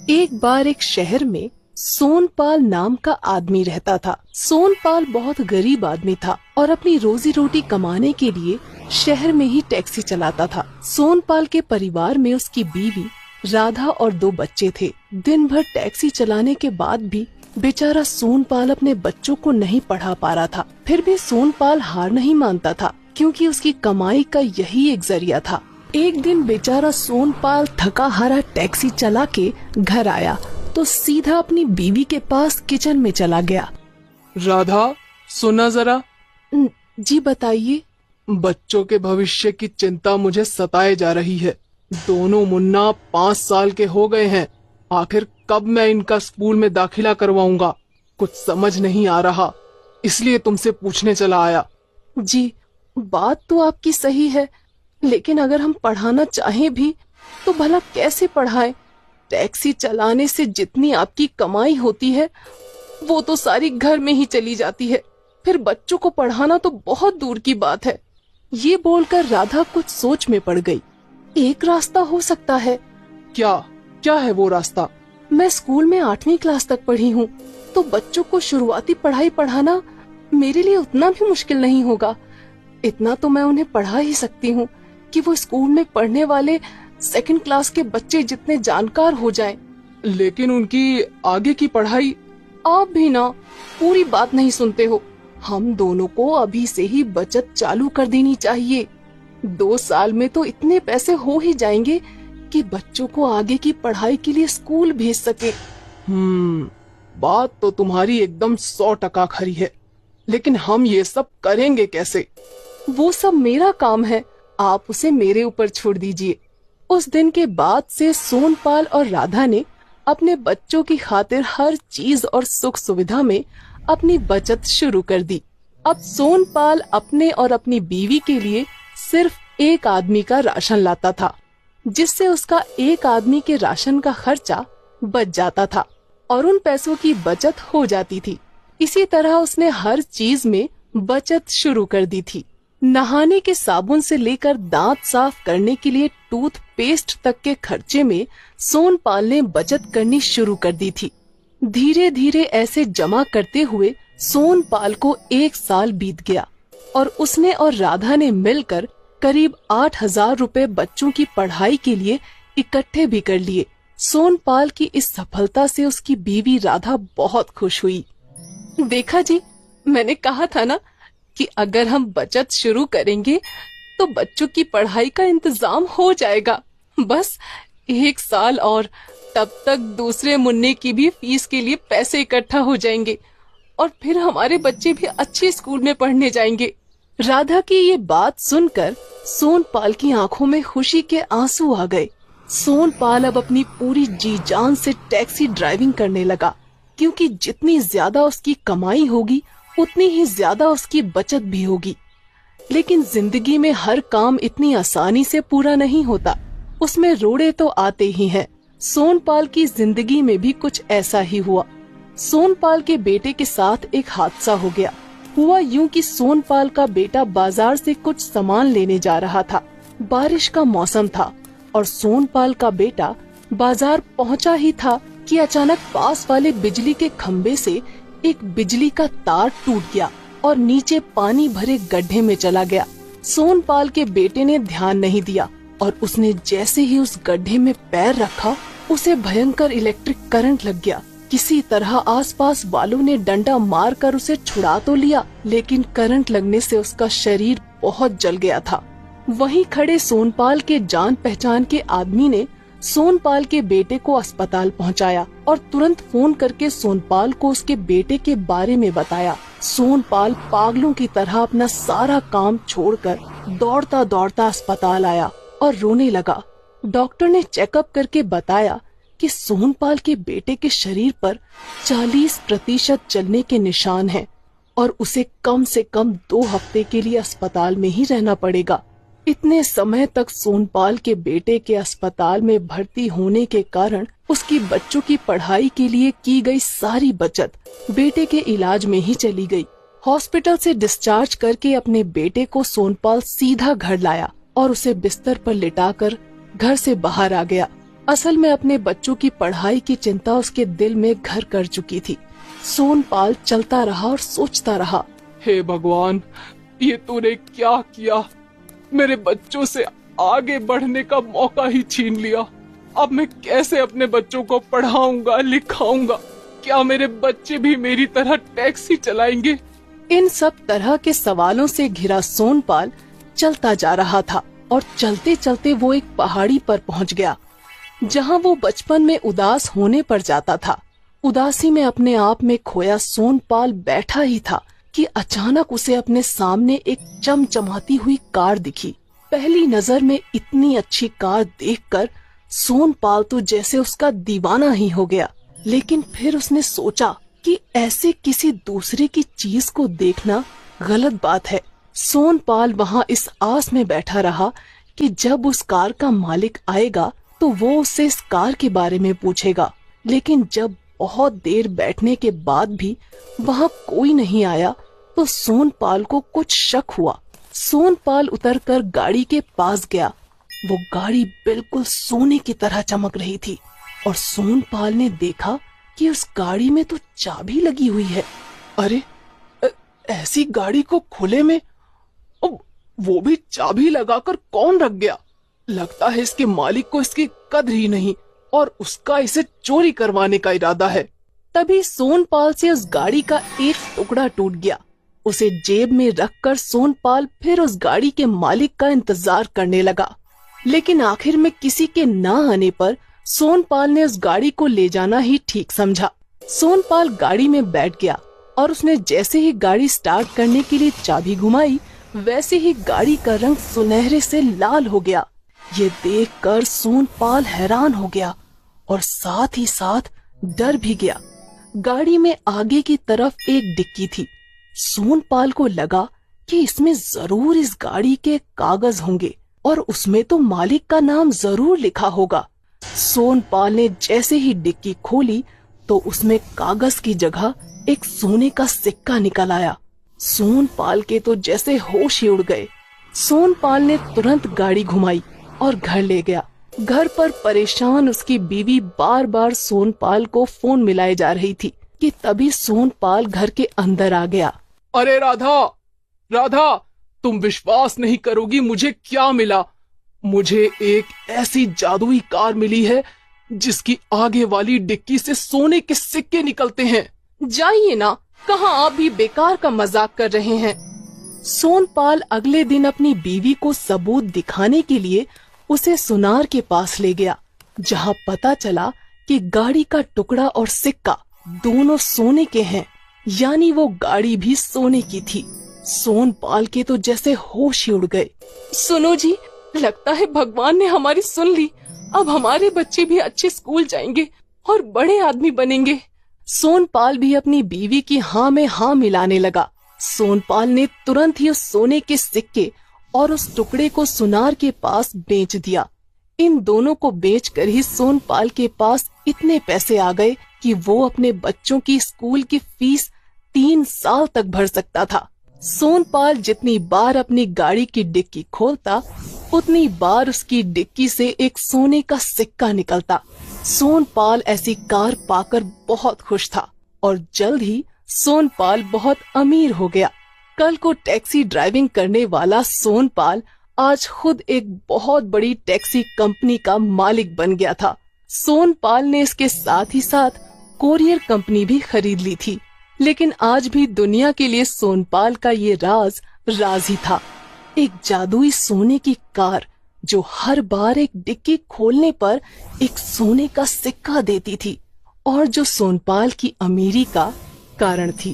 एक बार एक शहर में सोनपाल नाम का आदमी रहता था। सोनपाल बहुत गरीब आदमी था और अपनी रोजी रोटी कमाने के लिए शहर में ही टैक्सी चलाता था। सोनपाल के परिवार में उसकी बीवी राधा और 2 बच्चे थे। दिन भर टैक्सी चलाने के बाद भी बेचारा सोनपाल अपने बच्चों को नहीं पढ़ा पा रहा था। फिर भी सोनपाल हार नहीं मानता था, क्योंकि उसकी कमाई का यही एक जरिया था। एक दिन बेचारा सोनपाल थका हारा टैक्सी चला के घर आया तो सीधा अपनी बीवी के पास किचन में चला गया। राधा, सुना जरा। जी बताइए। बच्चों के भविष्य की चिंता मुझे सताए जा रही है। दोनों मुन्ना 5 साल के हो गए हैं। आखिर कब मैं इनका स्कूल में दाखिला करवाऊंगा, कुछ समझ नहीं आ रहा, इसलिए तुमसे पूछने चला आया। जी, बात तो आपकी सही है, लेकिन अगर हम पढ़ाना चाहें भी तो भला कैसे पढ़ाएं? टैक्सी चलाने से जितनी आपकी कमाई होती है वो तो सारी घर में ही चली जाती है, फिर बच्चों को पढ़ाना तो बहुत दूर की बात है। ये बोलकर राधा कुछ सोच में पड़ गई। एक रास्ता हो सकता है। क्या है वो रास्ता? मैं स्कूल में 8वीं क्लास तक पढ़ी हूँ, तो बच्चों को शुरुआती पढ़ाई पढ़ाना मेरे लिए उतना भी मुश्किल नहीं होगा। इतना तो मैं उन्हें पढ़ा ही सकती हूँ कि वो स्कूल में पढ़ने वाले 2nd क्लास के बच्चे जितने जानकार हो जाएं। लेकिन उनकी आगे की पढ़ाई? आप भी ना पूरी बात नहीं सुनते हो। हम दोनों को अभी से ही बचत चालू कर देनी चाहिए। 2 साल में तो इतने पैसे हो ही जाएंगे कि बच्चों को आगे की पढ़ाई के लिए स्कूल भेज सके। बात तो तुम्हारी एकदम 100% खरी है, लेकिन हम ये सब करेंगे कैसे? वो सब मेरा काम है, आप उसे मेरे ऊपर छोड़ दीजिए। उस दिन के बाद से सोनपाल और राधा ने अपने बच्चों की खातिर हर चीज और सुख सुविधा में अपनी बचत शुरू कर दी। अब सोनपाल अपने और अपनी बीवी के लिए सिर्फ एक आदमी का राशन लाता था, जिससे उसका एक आदमी के राशन का खर्चा बच जाता था और उन पैसों की बचत हो जाती थी। इसी तरह उसने हर चीज में बचत शुरू कर दी थी। नहाने के साबुन से लेकर दांत साफ करने के लिए टूथपेस्ट तक के खर्चे में सोनपाल ने बचत करनी शुरू कर दी थी। धीरे धीरे ऐसे जमा करते हुए सोनपाल को 1 साल बीत गया और उसने और राधा ने मिलकर करीब 8,000 रुपए बच्चों की पढ़ाई के लिए इकट्ठे भी कर लिए। सोनपाल की इस सफलता से उसकी बीवी राधा बहुत खुश हुई। देखा जी, मैंने कहा था ना कि अगर हम बचत शुरू करेंगे तो बच्चों की पढ़ाई का इंतजाम हो जाएगा। बस 1 साल और, तब तक दूसरे मुन्ने की भी फीस के लिए पैसे इकट्ठा हो जाएंगे और फिर हमारे बच्चे भी अच्छे स्कूल में पढ़ने जाएंगे। राधा की ये बात सुनकर सोनपाल की आंखों में खुशी के आंसू आ गए। सोनपाल अब अपनी पूरी जी जान से टैक्सी ड्राइविंग करने लगा, क्योंकि जितनी ज्यादा उसकी कमाई होगी उतनी ही ज्यादा उसकी बचत भी होगी। लेकिन जिंदगी में हर काम इतनी आसानी से पूरा नहीं होता, उसमें रोड़े तो आते ही हैं। सोनपाल की जिंदगी में भी कुछ ऐसा ही हुआ। सोनपाल के बेटे के साथ एक हादसा हो गया। हुआ यूं कि सोनपाल का बेटा बाजार से कुछ सामान लेने जा रहा था। बारिश का मौसम था और सोनपाल का बेटा बाजार पहुंचा ही था कि अचानक पास वाले बिजली के खंबे से एक बिजली का तार टूट गया और नीचे पानी भरे गड्ढे में चला गया। सोनपाल के बेटे ने ध्यान नहीं दिया और उसने जैसे ही उस गड्ढे में पैर रखा, उसे भयंकर इलेक्ट्रिक करंट लग गया। किसी तरह आसपास वालों ने डंडा मारकर उसे छुड़ा तो लिया, लेकिन करंट लगने से उसका शरीर बहुत जल गया था। वहीं खड़े सोनपाल के जान पहचान के आदमी ने सोनपाल के बेटे को अस्पताल पहुंचाया और तुरंत फोन करके सोनपाल को उसके बेटे के बारे में बताया। सोनपाल पागलों की तरह अपना सारा काम छोड़कर दौड़ता दौड़ता अस्पताल आया और रोने लगा। डॉक्टर ने चेकअप करके बताया कि सोनपाल के बेटे के शरीर पर 40% जलने के निशान हैं और उसे कम से कम 2 हफ्ते के लिए अस्पताल में ही रहना पड़ेगा। इतने समय तक सोनपाल के बेटे के अस्पताल में भर्ती होने के कारण उसकी बच्चों की पढ़ाई के लिए की गई सारी बचत बेटे के इलाज में ही चली गई। हॉस्पिटल से डिस्चार्ज करके अपने बेटे को सोनपाल सीधा घर लाया और उसे बिस्तर पर लिटाकर घर से बाहर आ गया। असल में अपने बच्चों की पढ़ाई की चिंता उसके दिल में घर कर चुकी थी। सोनपाल चलता रहा और सोचता रहा, हे भगवान, ये तूने क्या किया? मेरे बच्चों से आगे बढ़ने का मौका ही छीन लिया। अब मैं कैसे अपने बच्चों को पढ़ाऊंगा, लिखाऊंगा? क्या मेरे बच्चे भी मेरी तरह टैक्सी चलाएंगे? इन सब तरह के सवालों से घिरा सोनपाल चलता जा रहा था और चलते चलते वो एक पहाड़ी पर पहुंच गया, जहां वो बचपन में उदास होने पर जाता था। उदासी में अपने आप में खोया सोनपाल बैठा ही था कि अचानक उसे अपने सामने एक चमचमाती हुई कार दिखी। पहली नजर में इतनी अच्छी कार देखकर सोनपाल तो जैसे उसका दीवाना ही हो गया। लेकिन फिर उसने सोचा कि ऐसे किसी दूसरे की चीज को देखना गलत बात है। सोनपाल वहाँ इस आस में बैठा रहा कि जब उस कार का मालिक आएगा तो वो उससे इस कार के बारे में पूछेगा। लेकिन जब बहुत देर बैठने के बाद भी वहाँ कोई नहीं आया तो सोनपाल को कुछ शक हुआ। सोनपाल उतरकर गाड़ी के पास गया। वो गाड़ी बिल्कुल सोने की तरह चमक रही थी और सोनपाल ने देखा कि उस गाड़ी में तो चाबी लगी हुई है। अरे, ऐसी गाड़ी को खुले में, वो भी चाबी लगाकर कौन रख गया? लगता है इसके मालिक को इसकी कद्र ही नहीं और उसका इसे चोरी करवाने का इरादा है। तभी सोनपाल से उस गाड़ी का एक टुकड़ा टूट गया। उसे जेब में रखकर सोनपाल फिर उस गाड़ी के मालिक का इंतजार करने लगा। लेकिन आखिर में किसी के न आने पर सोनपाल ने उस गाड़ी को ले जाना ही ठीक समझा। सोनपाल गाड़ी में बैठ गया और उसने जैसे ही गाड़ी स्टार्ट करने के लिए चाबी घुमाई, वैसे ही गाड़ी का रंग सुनहरे से लाल हो गया। ये देखकर सोनपाल हैरान हो गया और साथ ही साथ डर भी गया। गाड़ी में आगे की तरफ एक डिक्की थी। सोनपाल को लगा कि इसमें जरूर इस गाड़ी के कागज होंगे और उसमें तो मालिक का नाम जरूर लिखा होगा। सोनपाल ने जैसे ही डिक्की खोली तो उसमें कागज की जगह एक सोने का सिक्का निकल आया। सोनपाल के तो जैसे होश ही उड़ गए। सोनपाल ने तुरंत गाड़ी घुमाई और घर ले गया। घर पर परेशान उसकी बीवी बार बार सोनपाल को फोन मिलाए जा रही थी कि तभी सोनपाल घर के अंदर आ गया। अरे राधा, राधा, तुम विश्वास नहीं करोगी मुझे क्या मिला। मुझे एक ऐसी जादुई कार मिली है जिसकी आगे वाली डिक्की से सोने के सिक्के निकलते हैं। जाइए ना, कहाँ आप भी बेकार का मजाक कर रहे हैं। सोनपाल अगले दिन अपनी बीवी को सबूत दिखाने के लिए उसे सुनार के पास ले गया, जहाँ पता चला कि गाड़ी का टुकड़ा और सिक्का दोनों सोने के हैं, यानी वो गाड़ी भी सोने की थी। सोनपाल के तो जैसे होश ही उड़ गए। सुनो जी, लगता है भगवान ने हमारी सुन ली। अब हमारे बच्चे भी अच्छे स्कूल जाएंगे और बड़े आदमी बनेंगे। सोनपाल भी अपनी बीवी की हाँ में हाँ मिलाने लगा। सोनपाल ने तुरंत ही उस सोने के सिक्के और उस टुकड़े को सुनार के पास बेच दिया। इन दोनों को बेचकर ही सोनपाल के पास इतने पैसे आ गए कि वो अपने बच्चों की स्कूल की फीस 3 साल तक भर सकता था। सोनपाल जितनी बार अपनी गाड़ी की डिक्की खोलता, उतनी बार उसकी डिक्की से एक सोने का सिक्का निकलता। सोनपाल ऐसी कार पाकर बहुत खुश था और जल्द ही सोनपाल बहुत अमीर हो गया। कल को टैक्सी ड्राइविंग करने वाला सोनपाल आज खुद एक बहुत बड़ी टैक्सी कंपनी का मालिक बन गया था। सोनपाल ने इसके साथ ही साथ कोरियर कंपनी भी खरीद ली थी। लेकिन आज भी दुनिया के लिए सोनपाल का ये राज ही था। एक जादुई सोने की कार जो हर बार एक डिक्की खोलने पर एक सोने का सिक्का देती थी और जो सोनपाल की अमीरी का कारण थी।